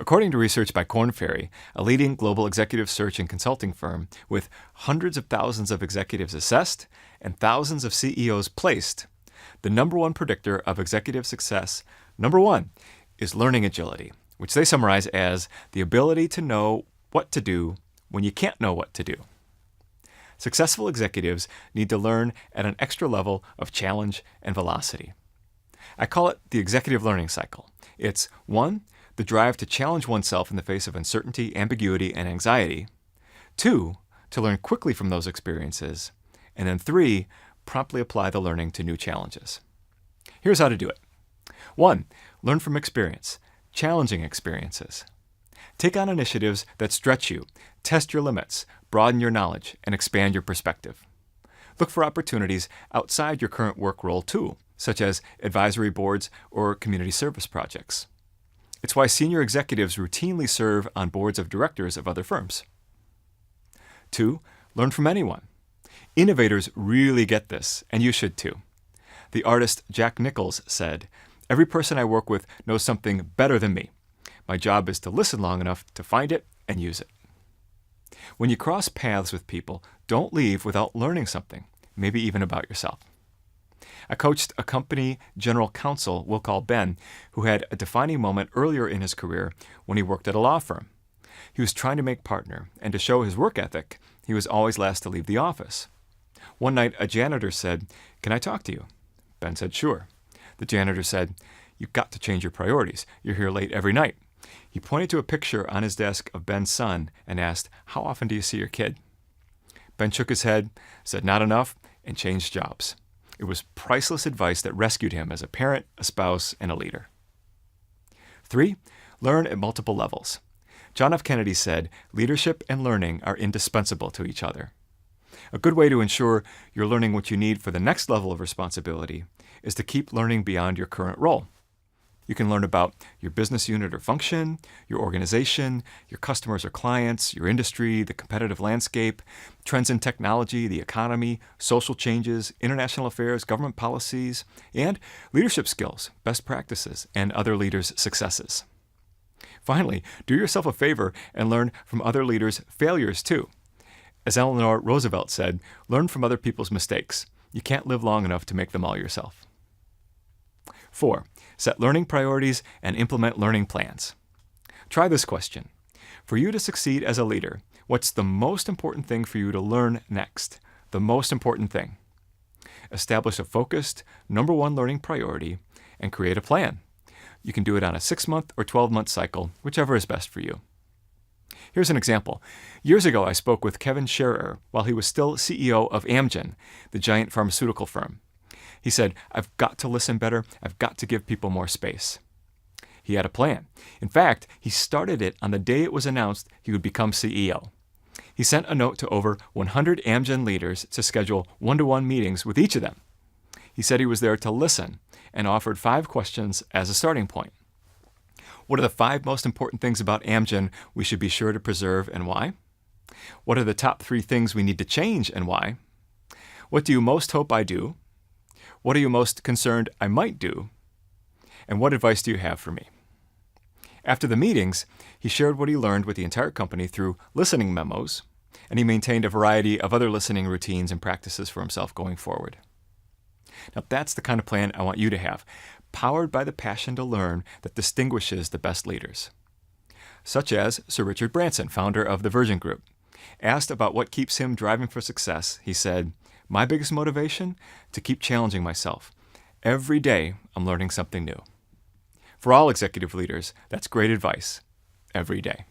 According to research by Korn Ferry, a leading global executive search and consulting firm with hundreds of thousands of executives assessed and thousands of CEOs placed, the number one predictor of executive success, number one, is learning agility, which they summarize as the ability to know what to do when you can't know what to do. Successful executives need to learn at an extra level of challenge and velocity. I call it the executive learning cycle. It's 1, the drive to challenge oneself in the face of uncertainty, ambiguity, and anxiety. 2, to learn quickly from those experiences. And then 3, promptly apply the learning to new challenges. Here's how to do it. 1, learn from experience, challenging experiences. Take on initiatives that stretch you, test your limits, broaden your knowledge, and expand your perspective. Look for opportunities outside your current work role too, such as advisory boards or community service projects. It's why senior executives routinely serve on boards of directors of other firms. 2, learn from anyone. Innovators really get this, and you should too. The artist Jack Nicholls said, "Every person I work with knows something better than me. My job is to listen long enough to find it and use it." When you cross paths with people, don't leave without learning something, maybe even about yourself. I coached a company general counsel we'll call Ben, who had a defining moment earlier in his career when he worked at a law firm. He was trying to make partner, and to show his work ethic, he was always last to leave the office. One night, a janitor said, "Can I talk to you?" Ben said, "Sure." The janitor said, "You've got to change your priorities. You're here late every night." He pointed to a picture on his desk of Ben's son and asked, "How often do you see your kid?" Ben shook his head, said not enough, and changed jobs. It was priceless advice that rescued him as a parent, a spouse, and a leader. 3, learn at multiple levels. John F. Kennedy said, "Leadership and learning are indispensable to each other." A good way to ensure you're learning what you need for the next level of responsibility is to keep learning beyond your current role. You can learn about your business unit or function, your organization, your customers or clients, your industry, the competitive landscape, trends in technology, the economy, social changes, international affairs, government policies, and leadership skills, best practices, and other leaders' successes. Finally, do yourself a favor and learn from other leaders' failures too. As Eleanor Roosevelt said, learn from other people's mistakes. You can't live long enough to make them all yourself. 4, set learning priorities and implement learning plans. Try this question. For you to succeed as a leader, what's the most important thing for you to learn next? The most important thing. Establish a focused, number one learning priority and create a plan. You can do it on a 6-month or 12-month cycle, whichever is best for you. Here's an example. Years ago, I spoke with Kevin Scherer while he was still CEO of Amgen, the giant pharmaceutical firm. He said, "I've got to listen better. I've got to give people more space." He had a plan. In fact, he started it on the day it was announced he would become CEO. He sent a note to over 100 Amgen leaders to schedule one-to-one meetings with each of them. He said he was there to listen and offered 5 questions as a starting point. What are the 5 most important things about Amgen we should be sure to preserve and why? What are the top 3 things we need to change and why? What do you most hope I do? What are you most concerned I might do? And what advice do you have for me? After the meetings, he shared what he learned with the entire company through listening memos, and he maintained a variety of other listening routines and practices for himself going forward. Now that's the kind of plan I want you to have, powered by the passion to learn that distinguishes the best leaders. Such as Sir Richard Branson, founder of the Virgin Group. Asked about what keeps him driving for success, he said, "My biggest motivation? To keep challenging myself. Every day, I'm learning something new." For all executive leaders, that's great advice every day.